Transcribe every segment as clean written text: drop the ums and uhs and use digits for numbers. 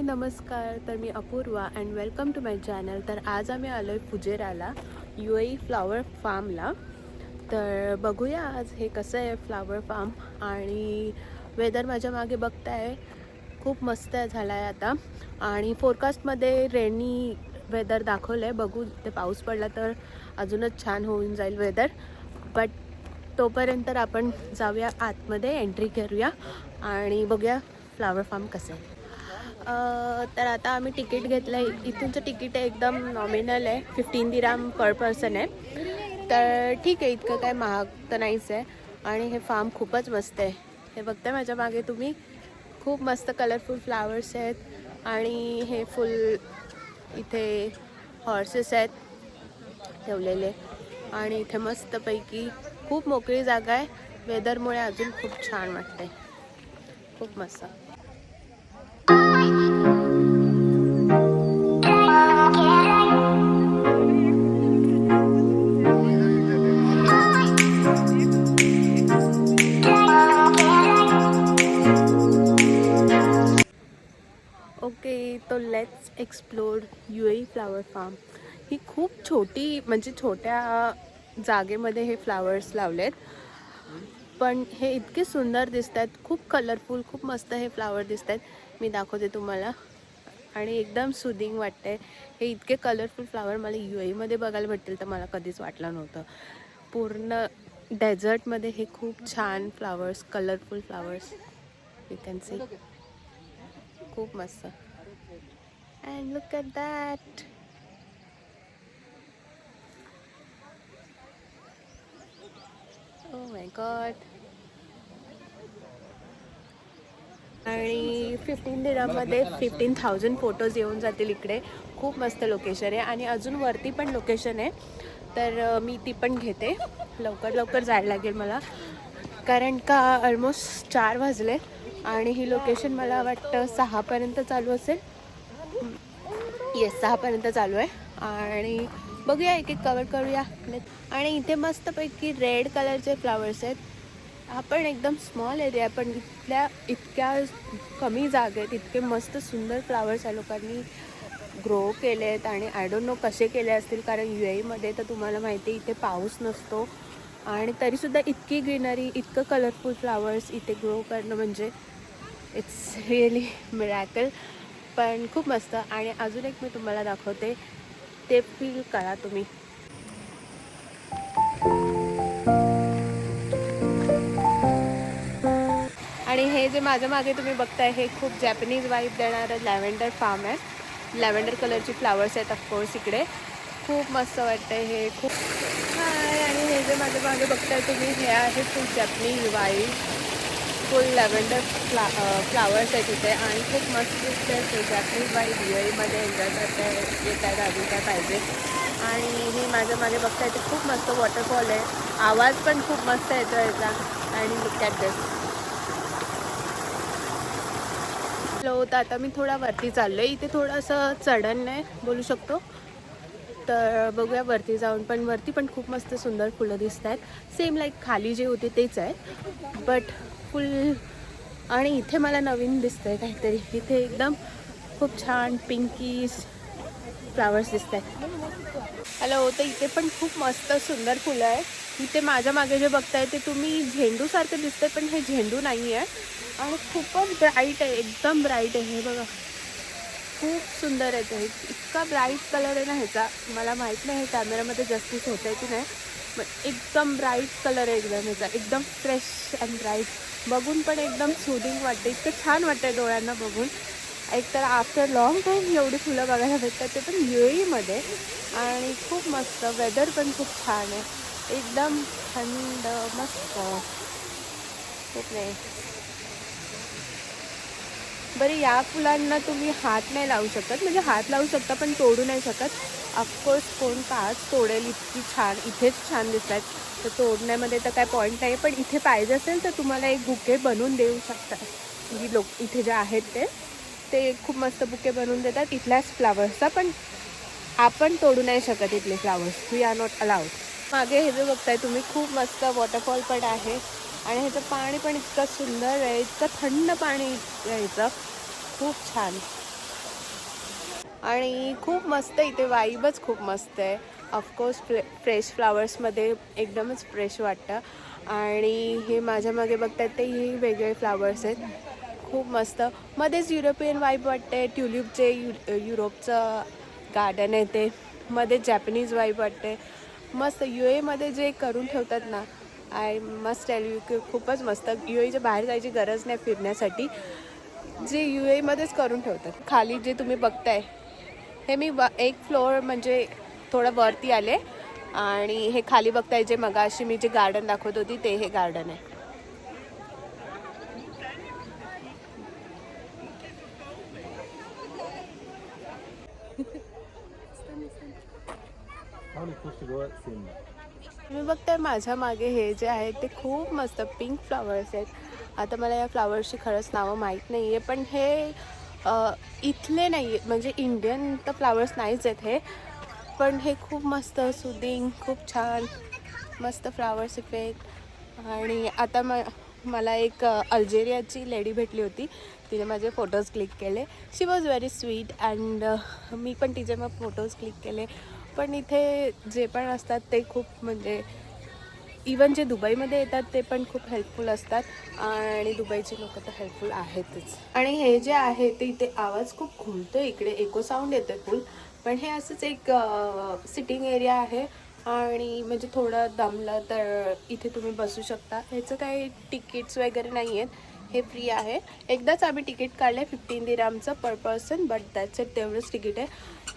हाय नमस्कार. तर मी Apurva and welcome to my channel. तर आज आम्ही आलो आहे फुजेराला, UAE फ्लावर फार्मला. तर बघूया आज हे कसं आहे फ्लावर फार्म. आणि वेदर माझ्या मागे बघताय खूप मस्त झाला आहे आता. आणि फोरकास्टमध्ये रेनी वेदर दाखवलं आहे. बघू ते पाऊस पडला तर अजूनच छान होऊन जाईल वेदर. बट तोपर्यंत आपण जाऊया आतमध्ये, एंट्री करूया आणि बघूया फ्लावर फार्म कसं आहे. तर आता आम्ही तिकीट घेतलं आहे. इथूनचं तिकीट एकदम नॉमिनल आहे, 15 दिराम पर पर्सन आहे. तर ठीक आहे, इतकं काय महाग तर नाहीच आहे. आणि हे फार्म खूपच मस्त आहे. हे बघताय माझ्या मागे तुम्ही, खूप मस्त कलरफुल फ्लावर्स आहेत. आणि हे फुल इथे हॉर्सेस आहेत ठेवलेले. आणि इथे मस्तपैकी खूप मोकळी जागा आहे. वेदरमुळे अजून खूप छान वाटते, खूप मस्त. ओके, तो let's explore UAE flower farm. ही खूप छोटी, म्हणजे छोट्या जागेमध्ये हे फ्लावर्स लावलेत, पण हे इतके सुंदर दिसत आहेत. खूप कलरफुल, खूप मस्त हे फ्लावर दिसत आहेत. मी दाखवते तुम्हाला. आणि एकदम सुदिंग वाटते. हे इतके कलरफुल फ्लावर मला UAEमध्ये बघायला भेटतील तर मला कधीच वाटलं नव्हतं. पूर्ण डेझर्टमध्ये हे खूप छान flowers, colourful flowers you can see. खूप मस्त. And look at that. Oh my God. आणि 15 दिरामध्ये 15,000 फोटोज येऊन जातील इकडे. खूप मस्त लोकेशन आहे. आणि अजून वरती पण लोकेशन आहे, तर मी ती पण घेते. लवकर लवकर जायला लागेल मला, कारण का ऑलमोस्ट 4 वाजले. आणि ही लोकेशन मला वाटतं 6पर्यंत चालू असेल. येस, 6पर्यंत चालू आहे. आणि बघूया, एक एक कवर करूया. आणि इथे मस्तपैकी रेड कलरचे फ्लावर्स आहेत. हा पण एकदम स्मॉल एरिया आहे, पण इतक्या कमी जागेत इतके मस्त सुंदर फ्लावर्स या लोकांनी ग्रो केले आहेत. आणि आय डोंट नो कसे केले असतील, कारण UAEमध्ये तर तुम्हाला माहिती आहे इथे पाऊस नसतो. आणि तरीसुद्धा इतकी ग्रीनरी, इतकं कलरफुल फ्लावर्स इथे ग्रो करणं म्हणजे इट्स रिअली मिरॅकल. पण खूप मस्त. आणि अजून एक मी तुम्हाला दाखवते, ते फील करा तुम्ही. आणि हे जे माझ्या मागे तुम्ही बघताय हे खूप जॅपनीज वाईब देणारं लॅव्हेंडर फार्म आहे. लॅव्हेंडर कलरची फ्लावर्स आहेत ऑफकोर्स इकडे. खूप मस्त वाटतंय हे, खूप. हाय. आणि हे जे माझ्या मागे बघताय तुम्ही, हे आहे फुल जॅपनीज वाईब, फुल लॅव्हेंडर फ्लावर्स आहेत इथे. आणि खूप मस्त दिसते. जॅपनीज वाईब UAEमध्ये एन्जॉय करता येत आहे, अजून काय पाहिजे. आणि हे माझ्या मागे बघताय ते खूप मस्त वॉटरफॉल आहे. आवाज पण खूप मस्त येतो याचा. आणि लुक ॲट दिस. हॅलो. तर आता मी थोडा वरती चाललो आहे. इथे थोडंसं चढण आहे बोलू शकतो. तर बघूया वरती जाऊन. पण वरती पण खूप मस्त सुंदर फुलं दिसत आहेत. सेम लाईक खाली जे होते तेच आहेत, बट फुल. आणि इथे मला नवीन दिसतं आहे काहीतरी. इथे एकदम खूप छान पिंकीश फ्लावर्स दिसत आहेत. हॅलो. तर इथे पण खूप मस्त सुंदर फुलं आहेत. इथे माझ्या मागे जे बघताय ते तुम्ही झेंडूसारखं दिसतंय, पण हे झेंडू नाही आहे. आणि खूपच ब्राईट आहे, एकदम ब्राईट आहे. हे बघा, खूप सुंदर आहे ते. इतका ब्राईट कलर आहे ना ह्याचा. मला माहीत नाही हे कॅमेरामध्ये जस्टिस होत आहे की नाही, पण एकदम ब्राईट कलर आहे एकदम ह्याचा. एकदम फ्रेश अँड ब्राईट. बघून पण एकदम सुदिंग वाटते. इतकं छान वाटतं डोळ्यांना बघून. एक तर आफ्टर लॉंग टाईम एवढी फुलं बघायला भेटतात, ते पण UAEमध्ये. आणि खूप मस्त वेदर पण खूप छान आहे, एकदम थंड मस्त. खूप नाही. बरं, या फुलांना तुम्ही हात नाही लावू शकत, म्हणजे हात लावू शकता पण तोडू नाही शकत. ऑफकोर्स कोण काच तोडेल, इतकी छान इथेच छान दिसत आहेत, तर तोडण्यामध्ये तर काय पॉईंट नाही. पण इथे पाहिजे असेल तर तुम्हाला एक बुके बनवून देऊ शकतात. जी लोक इथे जे आहेत ते खूप मस्त बुके बनवून देतात इथल्याच फ्लावर्सचा. पण आपण तोडू नाही शकत इथले flowers. We are not allowed. मागे हे जे बघताय तुम्ही, खूप मस्त वॉटरफॉल पण आहे. आणि ह्याचं पाणी पण इतकं सुंदर आहे, इतकं थंड पाणी यायचं, खूप छान. आणि खूप मस्त इथे वाईबच खूप मस्त आहे. ऑफकोर्स फ्रेश फ्लावर्समध्ये एकदमच फ्रेश वाटतं. आणि हे माझ्या मागे बघतात तेही वेगळे फ्लावर्स आहेत, खूप मस्त. मध्येच युरोपियन वाईब वाटते, ट्युलिपचे युरोपचं गार्डन आहे ते. मध्ये जॅपनीज वाईब वाटते, मस्त. एमध्ये जे करून ठेवतात ना, आय मस्ट टेल यू की खूपच मस्त. एच्या बाहेर जायची गरज नाही फिरण्यासाठी, जे एमध्येच करून ठेवतात. खाली जे तुम्ही बघताय हे मी एक फ्लोअर म्हणजे थोडं वरती आले, आणि हे खाली बघताय जे मगाशी मी जे गार्डन दाखवत होती ते हे गार्डन आहे. तुम्ही बघताय माझ्या मागे हे जे आहे ते खूप मस्त पिंक फ्लावर्स आहेत. आता मला या फ्लावर्सची खरंच नावं माहीत नाही आहे, पण हे इथले नाही आहे, म्हणजे इंडियन तर फ्लावर्स नाहीच आहेत हे, पण हे खूप मस्त सुदिंग, खूप छान मस्त फ्लावर्स इफेक्ट. आणि आता मला एक अल्जेरियाची लेडी भेटली होती, तिने माझे फोटोज क्लिक केले. शी वॉज व्हेरी स्वीट अँड मी पण तिचे मग फोटोज क्लिक केले. पण इथे जे पण असतात ते खूप म्हणजे इवन जे दुबईमध्ये येतात ते पण खूप हेल्पफुल असतात, आणि दुबईचे लोक तर हेल्पफुल आहेतच. आणि हे जे आहे ते इथे आवाज खूप खुलतो, इकडे इको साऊंड येते फुल, पण हे असंच एक सिटिंग एरिया आहे. आणि म्हणजे थोडं दमलं तर इथे तुम्ही बसू शकता. ह्याचं काही तिकीट्स वगैरे नाही आहेत, हे फ्री आहे. एकदाच आम्ही तिकीट काढलं आहे 15 दिरामचं पर पर्सन, बट दॅट्स इट, तेवढंच तिकीट आहे.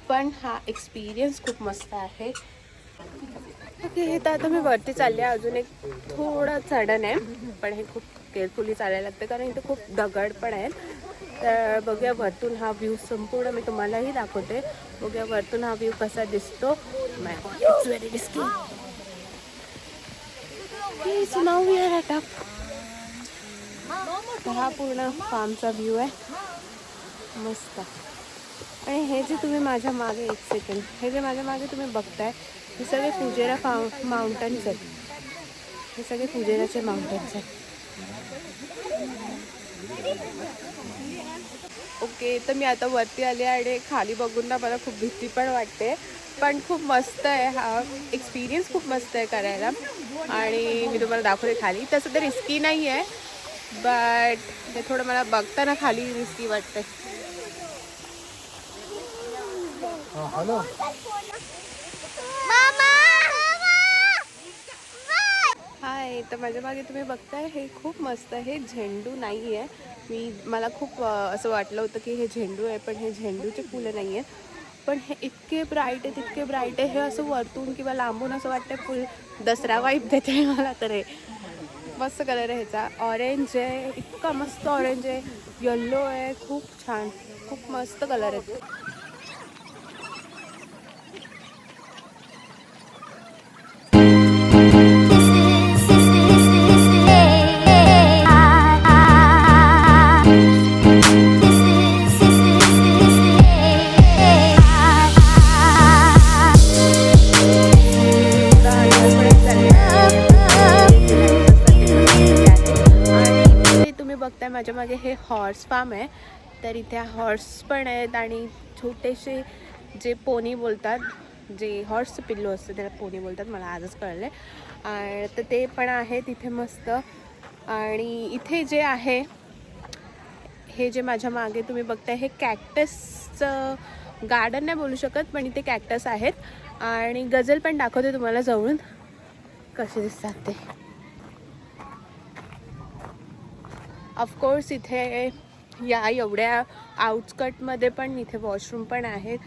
पण हा एक्सपिरियन्स खूप मस्त आहे. ओके, तर आता मी वरती चालले आहे. अजून एक थोडं चढण आहे, पण हे खूप केअरफुली चालायला लागतं कारण इथे खूप दगड पण आहेत. तर बघूया वरतून हा व्ह्यू संपूर्ण मी तुम्हालाही दाखवते. बघूया वरतून हा व्ह्यू कसा दिसतो. My god, it's very risky. So now we are at up. हा पूर्ण फार्मचा व्ह्यू आहे, मस्त. आणि हे जे तुम्ही माझ्या मागे, एक सेकंड, हे जे माझ्या मागे तुम्ही बघताय हे सगळे फुजेरा माउंटन्स आहेत. हे सगळे फुजेराचे माउंटन्स आहेत. ओके, तर मी आता वरती आले आणि खाली बघून ना मला खूप भीती पण वाटते, पण खूप मस्त आहे. हा एक्सपिरियन्स खूप मस्त आहे करायला. आणि मी तुम्हाला दाखवते खाली. तसं तर रिस्की नाही आहे, बट हे थोडं मला बघताना खाली रिस्की वाटते. हॅलो, हाय. तर माझ्या मागे तुम्ही बघताय हे खूप मस्त. हे झेंडू नाही आहे. मला खूप असं वाटलं होतं की हे झेंडू आहे, पण हे झेंडूचे फुलं नाही आहेत. पण हे इतके ब्राईट आहेत, इतके ब्राईट आहे. हे असं वरतून किंवा लांबून असं वाटतं फुल दसरा वाईब देते मला. तर हे मस्त कलर आहे ह्याचा. ऑरेंज आहे, इतका मस्त ऑरेंज आहे. येल्लो आहे, खूप छान, खूप मस्त कलर आहे. बघताय माझ्या मागे हे हॉर्स फार्म आहे. तर इथे हॉर्स पण आहेत, आणि छोटेसे जे पोनी बोलतात, जे हॉर्सचं पिल्लू असतं त्याला पोनी बोलतात, मला आजच कळलं आहे. तर ते पण आहे तिथे मस्त. आणि इथे जे आहे हे जे माझ्या मागे तुम्ही बघताय हे कॅक्टसचं गार्डन नाही बोलू शकत, पण इथे कॅक्टस आहेत. आणि गजल पण दाखवते तुम्हाला जवळून कसे दिसतात ते. ऑफकोर्स इथे या एवढ्या आउटस्कटमध्ये पण इथे वॉशरूम पण आहेत.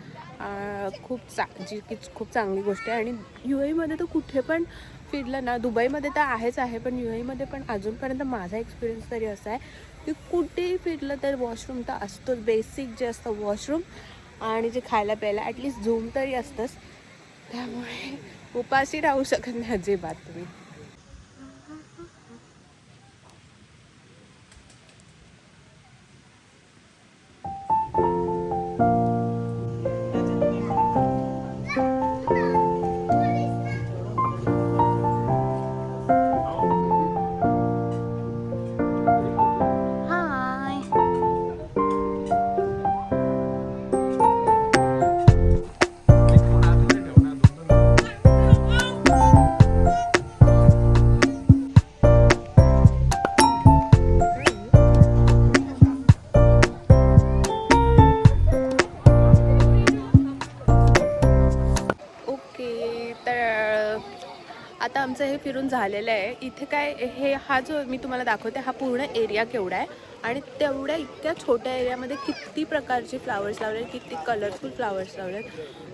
जी की खूप चांगली गोष्ट आहे. आणि UAEमध्ये तर कुठे पण फिरलं ना, दुबईमध्ये तर आहेच आहे, पण UAEमध्ये पण अजूनपर्यंत माझा एक्सपिरियन्स तरी असा आहे की कुठेही फिरलं तर वॉशरूम तर असतोच. बेसिक जे असतं वॉशरूम, आणि जे खायला प्यायला ॲटलिस्ट झूम तरी असतंच. त्यामुळे उपाशी राहू शकत नाही अजिबात तुम्ही. आमचं हे फिरून झालेलं आहे. इथे काय हे हा जो मी तुम्हाला दाखवते हा पूर्ण एरिया केवढा आहे आणि तेवढ्या इतक्या छोट्या एरियामध्ये किती प्रकारचे फ्लावर्स लावले, किती कलरफुल फ्लावर्स लावले.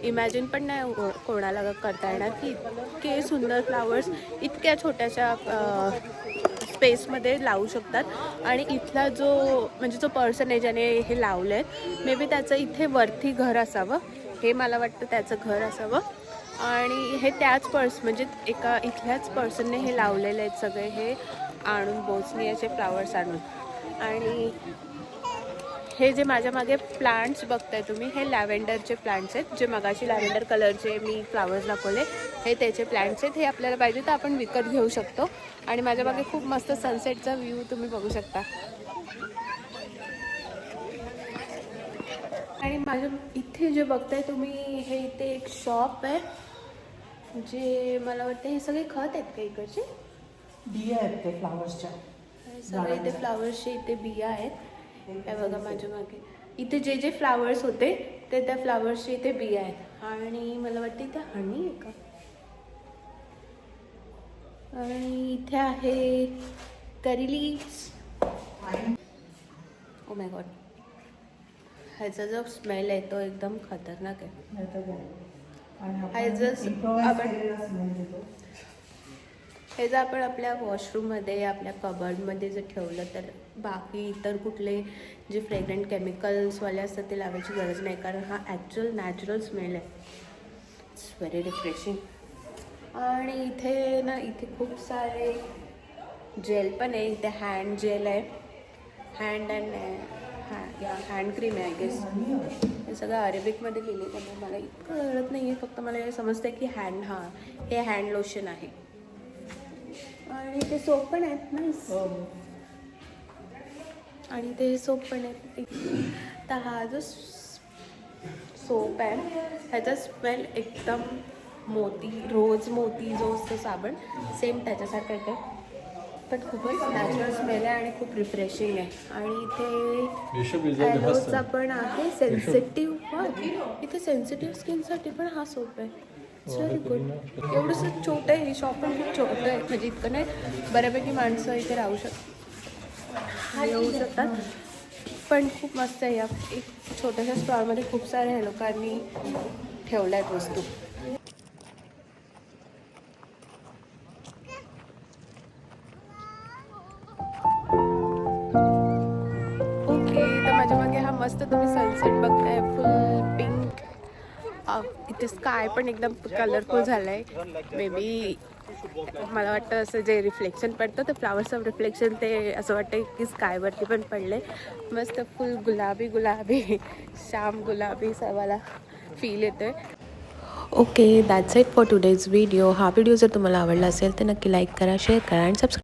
इमॅजिन पण नाही कोणाला करता येणार की इतके सुंदर फ्लावर्स इतक्या छोट्याशा स्पेसमध्ये लावू शकतात. आणि इथला जो म्हणजे जो पर्सन आहे ज्याने हे लावलं आहे, मे बी त्याचं इथे वरती घर असावं, हे मला वाटतं त्याचं घर असावं. आणि हे त्याच म्हणजे एका इथल्याच पर्सनने हे लावलेले आहेत सगळे, हे आणून बोचनियाचे फ्लावर्स आणून. आणि हे जे माझ्या मागे प्लांट्स बघताय तुम्ही, हे लॅव्हेंडरचे प्लांट्स आहेत. जे मगाशी लॅव्हेंडर कलरचे मी फ्लावर्स दाखवले हे त्याचे प्लांट्स आहेत. हे आपल्याला पाहिजे तर आपण विकत घेऊ शकतो. आणि माझ्या मागे खूप मस्त सनसेटचा व्ह्यू तुम्ही बघू शकता. आणि माझ्या इथे जे बघताय तुम्ही, हे इथे एक शॉप आहे जे मला वाटतं हे सगळे खत आहेत का इकडचे, बिया आहेत ते फ्लावर्सच्या. सगळे इथे फ्लावर्सचे इथे बिया आहेत. हे बघा माझ्या मागे इथे जे जे फ्लावर्स होते ते त्या फ्लावर्सचे इथे बिया आहेत. आणि मला वाटतं इथे हनी आहे का. आणि इथे आहे curry leaves. Oh my God, ह्याचा जो स्मेल आहे तो एकदम खतरनाक आहे. हे जर आपण आपल्या वॉशरूममध्ये आपल्या कबर्डमध्ये जर ठेवलं तर बाकी इतर कुठले जे फ्रेग्रंट केमिकल्सवाले असतात ते लावायची गरज नाही, कारण हा ॲक्च्युअल नॅचरल स्मेल आहे. It's very refreshing. आणि इथे ना इथे खूप सारे जेल पण आहे. इथे हँड जेल आहे, हँड क्रीम आहे आय गेस. हे सगळं अरेबिकमध्ये लिहिले त्यामुळे मला इतकं कळत नाही आहे, फक्त मला हे समजतं की हे हँड लोशन आहे. आणि ते सोप पण आहेत ना, आणि ते सोप पण आहेत. तर हा जो सोप आहे ह्याचा स्मेल एकदम रोज मोती जो असतो साबण सेम त्याच्यासारखं येतं, पण खूपच नॅचरल स्मेल आहे आणि खूप रिफ्रेशिंग आहे. आणि इथे ॲलोचा पण आहे सेन्सिटिव्ह. इथे सेन्सिटिव्ह स्किनसाठी पण हा सोप आहे. It's very good. एवढंसं छोटं आहे, शॉप पण खूप छोटं आहे, म्हणजे इतकं नाही, बऱ्यापैकी माणसं इथे येऊ शकतात. पण खूप मस्त आहे. या एक छोट्याशा स्टॉलमध्ये खूप साऱ्या लोकांनी ठेवल्या आहेत वस्तू. ओके, तर माझ्या मागे हा मस्त तुम्ही सनसेट बघताय, फुल पिंक. इथे स्काय पण एकदम कलरफुल झालं आहे. मे बी मला वाटतं असं जे रिफ्लेक्शन पडतं ते फ्लावर्स ऑफ रिफ्लेक्शन ते असं वाटतं की स्कायवरती पण पडले. मस्त फुल गुलाबी श्याम गुलाबी सर्वाला फील येतो आहे. Okay, that's it for today's video. हा व्हिडिओ जर तुम्हाला आवडला असेल तर नक्की लाईक करा, शेअर करा आणि सबस्क्राईब